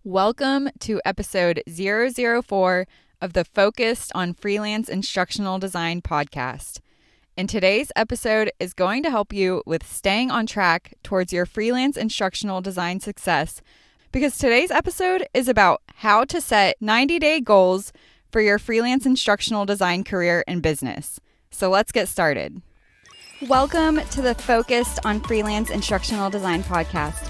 Welcome to episode 004 of the Focused on Freelance Instructional Design podcast. And today's episode is going to help you with staying on track towards your freelance instructional design success, because today's episode is about how to set 90-day goals for your freelance instructional design career and business. So let's get started. Welcome to the Focused on Freelance Instructional Design podcast,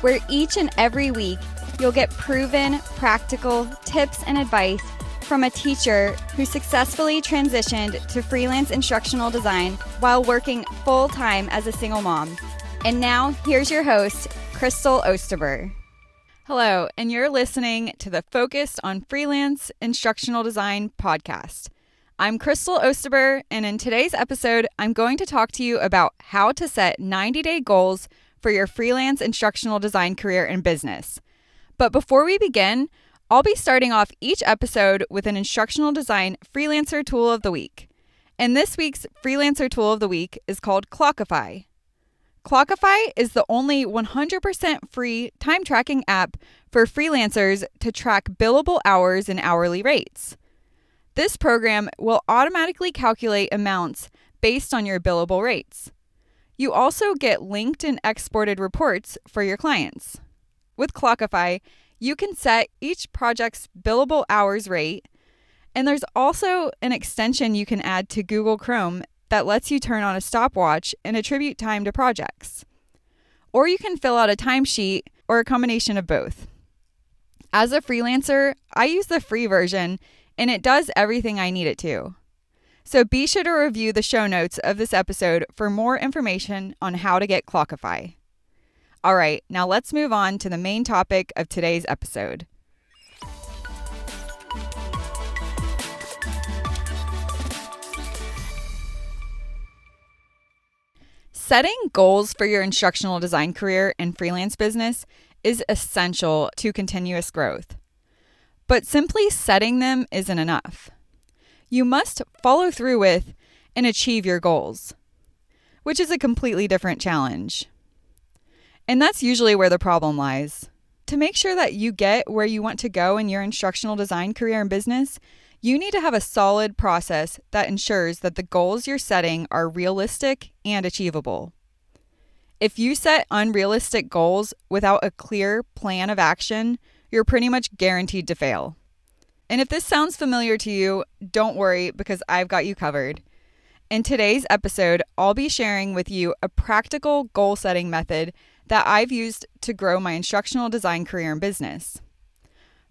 where each and every week you'll get proven, practical tips and advice from a teacher who successfully transitioned to freelance instructional design while working full-time as a single mom. And now, here's your host, Crystal Osterber. Hello, and you're listening to the Focused on Freelance Instructional Design podcast. I'm Crystal Osterber, and in today's episode, I'm going to talk to you about how to set 90-day goals for your freelance instructional design career and business. But before we begin, I'll be starting off each episode with an instructional design freelancer tool of the week. And this week's freelancer tool of the week is called Clockify. Clockify is the only 100% free time tracking app for freelancers to track billable hours and hourly rates. This program will automatically calculate amounts based on your billable rates. You also get linked and exported reports for your clients. With Clockify, you can set each project's billable hours rate, and there's also an extension you can add to Google Chrome that lets you turn on a stopwatch and attribute time to projects. Or you can fill out a timesheet or a combination of both. As a freelancer, I use the free version, and it does everything I need it to. So be sure to review the show notes of this episode for more information on how to get Clockify. All right, now let's move on to the main topic of today's episode. Setting goals for your instructional design career and freelance business is essential to continuous growth. But simply setting them isn't enough. You must follow through with and achieve your goals, which is a completely different challenge. And that's usually where the problem lies. To make sure that you get where you want to go in your instructional design career and business, you need to have a solid process that ensures that the goals you're setting are realistic and achievable. If you set unrealistic goals without a clear plan of action, you're pretty much guaranteed to fail. And if this sounds familiar to you, don't worry, because I've got you covered. In today's episode, I'll be sharing with you a practical goal-setting method that I've used to grow my instructional design career and business.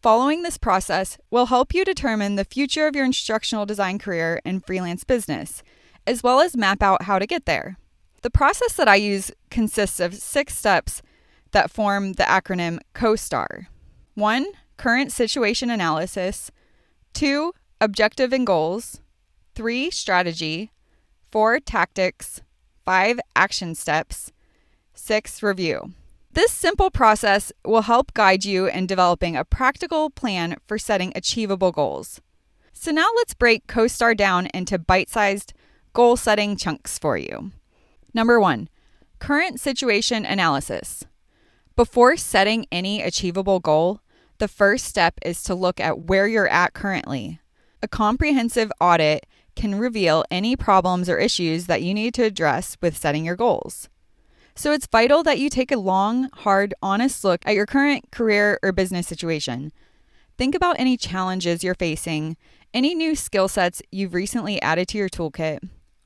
Following this process will help you determine the future of your instructional design career and freelance business, as well as map out how to get there. The process that I use consists of 6 steps that form the acronym COSTAR. 1. Current situation analysis. 2. Objective and goals. 3. Strategy. 4. Tactics. 5. Action steps. 6. Review. This simple process will help guide you in developing a practical plan for setting achievable goals. So now let's break COSTAR down into bite-sized goal-setting chunks for you. Number 1, current situation analysis. Before setting any achievable goal, the first step is to look at where you're at currently. A comprehensive audit can reveal any problems or issues that you need to address with setting your goals. So it's vital that you take a long, hard, honest look at your current career or business situation. Think about any challenges you're facing, any new skill sets you've recently added to your toolkit,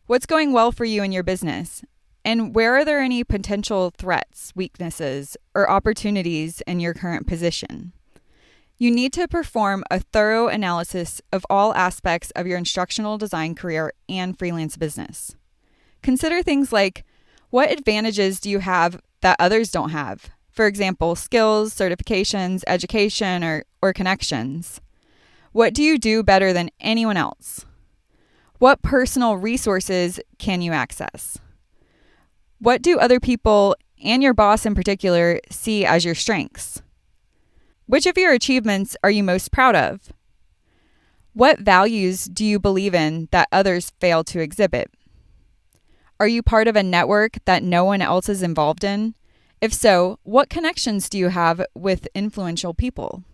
what's going well for you in your business, and where are there any potential threats, weaknesses, or opportunities in your current position. You need to perform a thorough analysis of all aspects of your instructional design career and freelance business. Consider things like, what advantages do you have that others don't have? For example, skills, certifications, education, or connections. What do you do better than anyone else? What personal resources can you access? What do other people, and your boss in particular, see as your strengths? Which of your achievements are you most proud of? What values do you believe in that others fail to exhibit? Are you part of a network that no one else is involved in? If so, what connections do you have with influential people?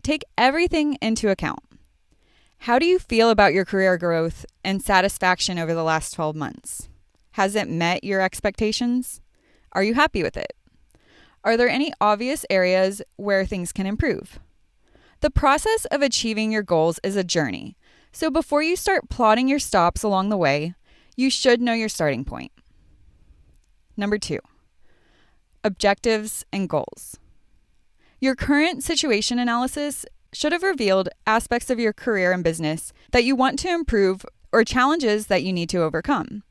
Take everything into account. How do you feel about your career growth and satisfaction over the last 12 months? Has it met your expectations? Are you happy with it? Are there any obvious areas where things can improve? The process of achieving your goals is a journey, so before you start plotting your stops along the way, you should know your starting point. Number 2, objectives and goals. Your current situation analysis should have revealed aspects of your career and business that you want to improve or challenges that you need to overcome.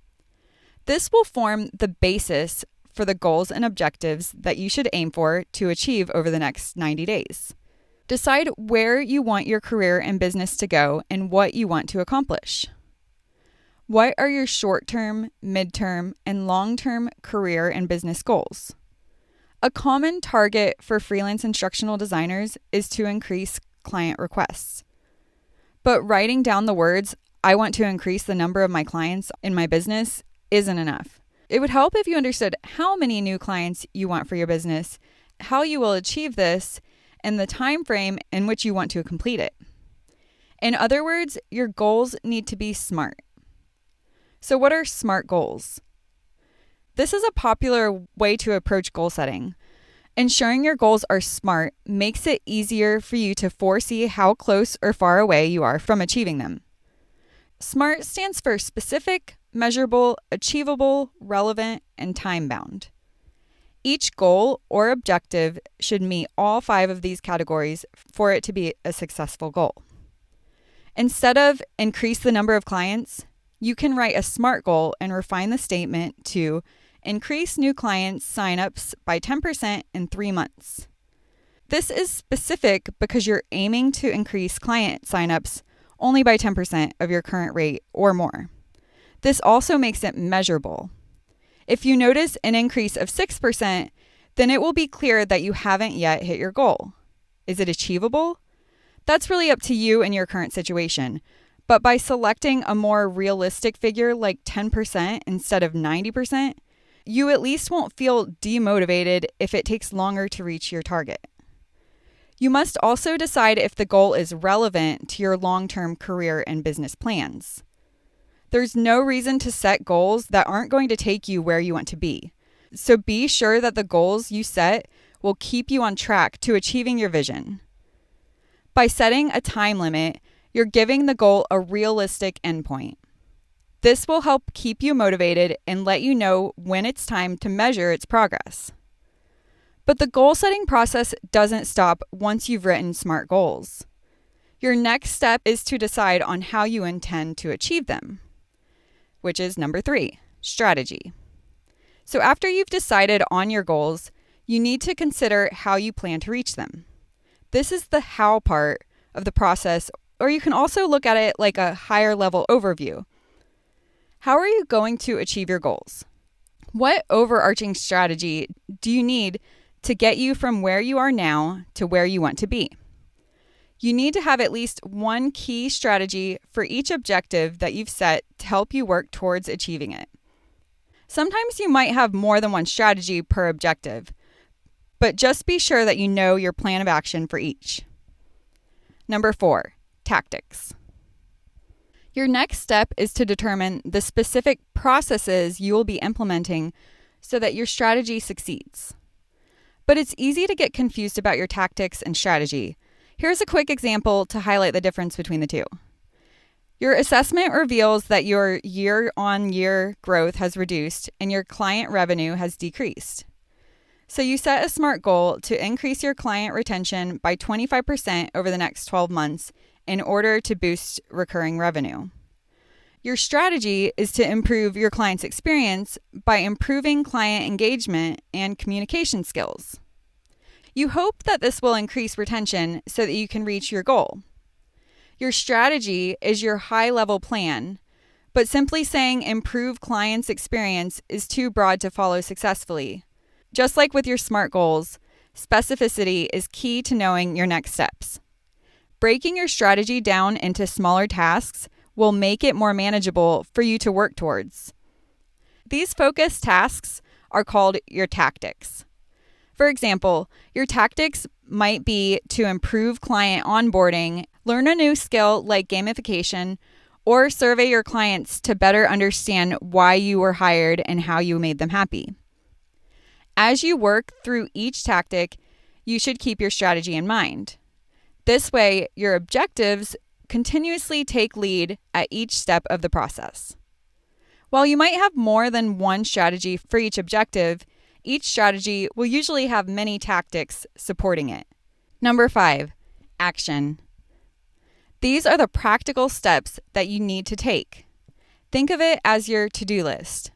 This will form the basis for the goals and objectives that you should aim for to achieve over the next 90 days. Decide where you want your career and business to go and what you want to accomplish. What are your short-term, mid-term, and long-term career and business goals? A common target for freelance instructional designers is to increase client requests. But writing down the words, "I want to increase the number of my clients in my business," isn't enough. It would help if you understood how many new clients you want for your business, how you will achieve this, and the time frame in which you want to complete it. In other words, your goals need to be SMART. So what are SMART goals? This is a popular way to approach goal setting. Ensuring your goals are SMART makes it easier for you to foresee how close or far away you are from achieving them. SMART stands for specific, measurable, achievable, relevant, and time-bound. Each goal or objective should meet all 5 of these categories for it to be a successful goal. Instead of increase the number of clients, you can write a SMART goal and refine the statement to increase new clients signups by 10% in 3 months. This is specific because you're aiming to increase client signups only by 10% of your current rate or more. This also makes it measurable. If you notice an increase of 6%, then it will be clear that you haven't yet hit your goal. Is it achievable? That's really up to you and your current situation. But by selecting a more realistic figure like 10% instead of 90%, you at least won't feel demotivated if it takes longer to reach your target. You must also decide if the goal is relevant to your long-term career and business plans. There's no reason to set goals that aren't going to take you where you want to be. So be sure that the goals you set will keep you on track to achieving your vision. By setting a time limit, you're giving the goal a realistic endpoint. This will help keep you motivated and let you know when it's time to measure its progress. But the goal-setting process doesn't stop once you've written SMART goals. Your next step is to decide on how you intend to achieve them, which is number 3, strategy. So after you've decided on your goals, you need to consider how you plan to reach them. This is the how part of the process, or you can also look at it like a higher level overview. How are you going to achieve your goals? What overarching strategy do you need to get you from where you are now to where you want to be? You need to have at least one key strategy for each objective that you've set to help you work towards achieving it. Sometimes you might have more than one strategy per objective, but just be sure that you know your plan of action for each. Number 4, tactics. Your next step is to determine the specific processes you will be implementing so that your strategy succeeds. But it's easy to get confused about your tactics and strategy. Here's a quick example to highlight the difference between the two. Your assessment reveals that your year-on-year growth has reduced and your client revenue has decreased. So you set a SMART goal to increase your client retention by 25% over the next 12 months in order to boost recurring revenue. Your strategy is to improve your client's experience by improving client engagement and communication skills. You hope that this will increase retention so that you can reach your goal. Your strategy is your high-level plan, but simply saying improve clients' experience is too broad to follow successfully. Just like with your SMART goals, specificity is key to knowing your next steps. Breaking your strategy down into smaller tasks will make it more manageable for you to work towards. These focused tasks are called your tactics. For example, your tactics might be to improve client onboarding, learn a new skill like gamification, or survey your clients to better understand why you were hired and how you made them happy. As you work through each tactic, you should keep your strategy in mind. This way, your objectives continuously take lead at each step of the process. While you might have more than one strategy for each objective, each strategy will usually have many tactics supporting it. Number 5, action. These are the practical steps that you need to take. Think of it as your to-do list.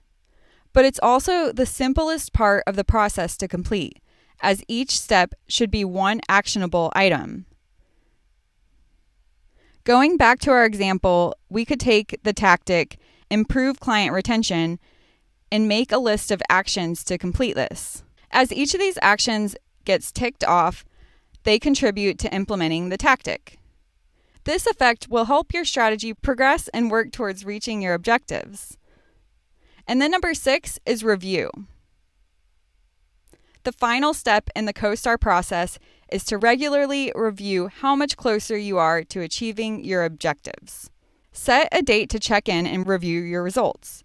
But it's also the simplest part of the process to complete, as each step should be one actionable item. Going back to our example, we could take the tactic, improve client retention, and make a list of actions to complete this. As each of these actions gets ticked off, they contribute to implementing the tactic. This effect will help your strategy progress and work towards reaching your objectives. And then number 6 is review. The final step in the CoStar process is to regularly review how much closer you are to achieving your objectives. Set a date to check in and review your results.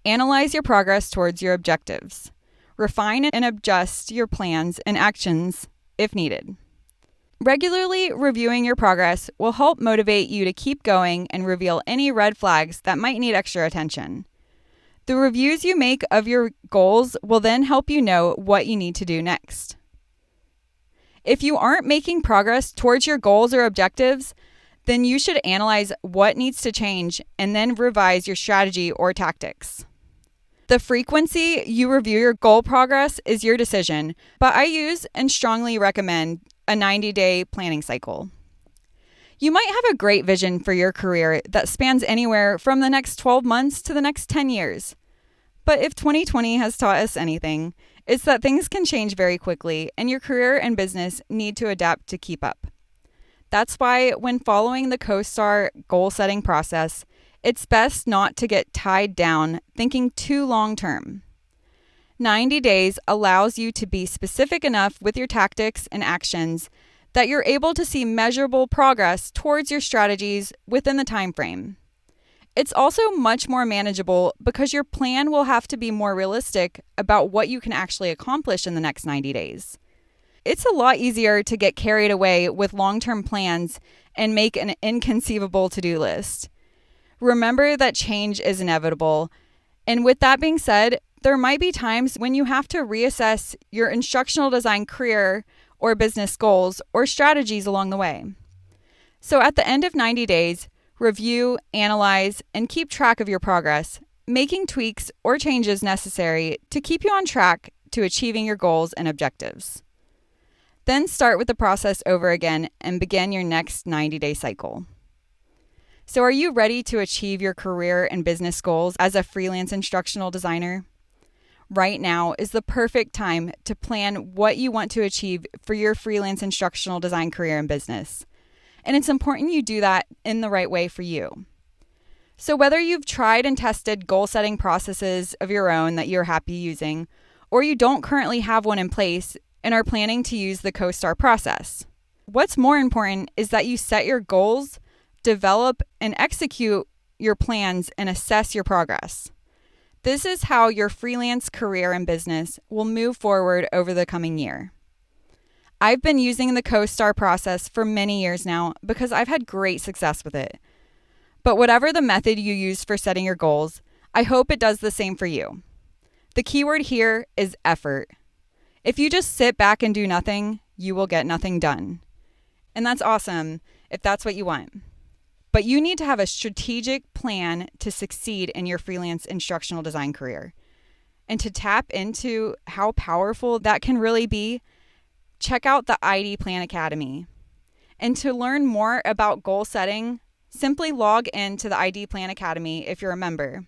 Analyze your progress towards your objectives. Refine and adjust your plans and actions if needed. Regularly reviewing your progress will help motivate you to keep going and reveal any red flags that might need extra attention. The reviews you make of your goals will then help you know what you need to do next. If you aren't making progress towards your goals or objectives, then you should analyze what needs to change and then revise your strategy or tactics. The frequency you review your goal progress is your decision, but I use and strongly recommend a 90-day planning cycle. You might have a great vision for your career that spans anywhere from the next 12 months to the next 10 years. But if 2020 has taught us anything, it's that things can change very quickly and your career and business need to adapt to keep up. That's why when following the CoStar goal setting process, it's best not to get tied down thinking too long term. 90 days allows you to be specific enough with your tactics and actions that you're able to see measurable progress towards your strategies within the time frame. It's also much more manageable because your plan will have to be more realistic about what you can actually accomplish in the next 90 days. It's a lot easier to get carried away with long-term plans and make an inconceivable to-do list. Remember that change is inevitable. And with that being said, there might be times when you have to reassess your instructional design career or business goals or strategies along the way. So at the end of 90 days, review, analyze, and keep track of your progress, making tweaks or changes necessary to keep you on track to achieving your goals and objectives. Then start with the process over again and begin your next 90-day cycle. So are you ready to achieve your career and business goals as a freelance instructional designer? Right now is the perfect time to plan what you want to achieve for your freelance instructional design career and business. And it's important you do that in the right way for you. So whether you've tried and tested goal-setting processes of your own that you're happy using, or you don't currently have one in place and are planning to use the CoStar process, what's more important is that you set your goals, develop and execute your plans, and assess your progress. This is how your freelance career and business will move forward over the coming year. I've been using the CoStar process for many years now because I've had great success with it. But whatever the method you use for setting your goals, I hope it does the same for you. The keyword here is effort. If you just sit back and do nothing, you will get nothing done. And that's awesome if that's what you want. But you need to have a strategic plan to succeed in your freelance instructional design career. And to tap into how powerful that can really be, check out the ID Plan Academy. And to learn more about goal setting, simply log into the ID Plan Academy if you're a member.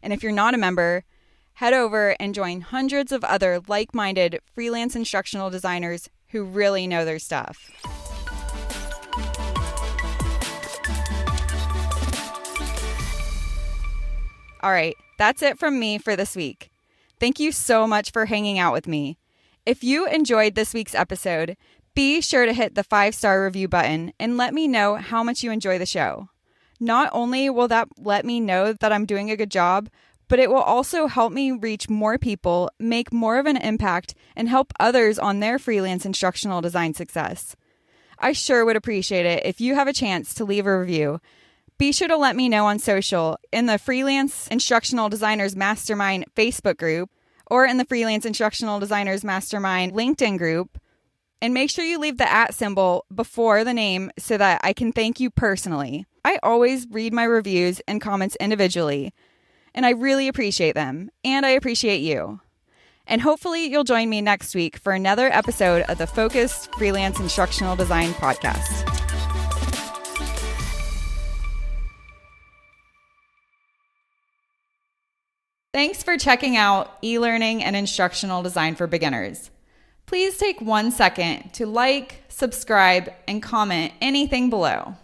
And if you're not a member, head over and join hundreds of other like-minded freelance instructional designers who really know their stuff. All right, that's it from me for this week. Thank you so much for hanging out with me. If you enjoyed this week's episode, be sure to hit the 5-star review button and let me know how much you enjoy the show. Not only will that let me know that I'm doing a good job, but it will also help me reach more people, make more of an impact, and help others on their freelance instructional design success. I sure would appreciate it if you have a chance to leave a review. Be sure to let me know on social, in the Freelance Instructional Designers Mastermind Facebook group, or in the Freelance Instructional Designers Mastermind LinkedIn group. And make sure you leave the @ symbol before the name so that I can thank you personally. I always read my reviews and comments individually, and I really appreciate them, and I appreciate you. And hopefully you'll join me next week for another episode of the Focused Freelance Instructional Design Podcast. Thanks for checking out e-learning and instructional design for beginners. Please take 1 second to like, subscribe, and comment anything below.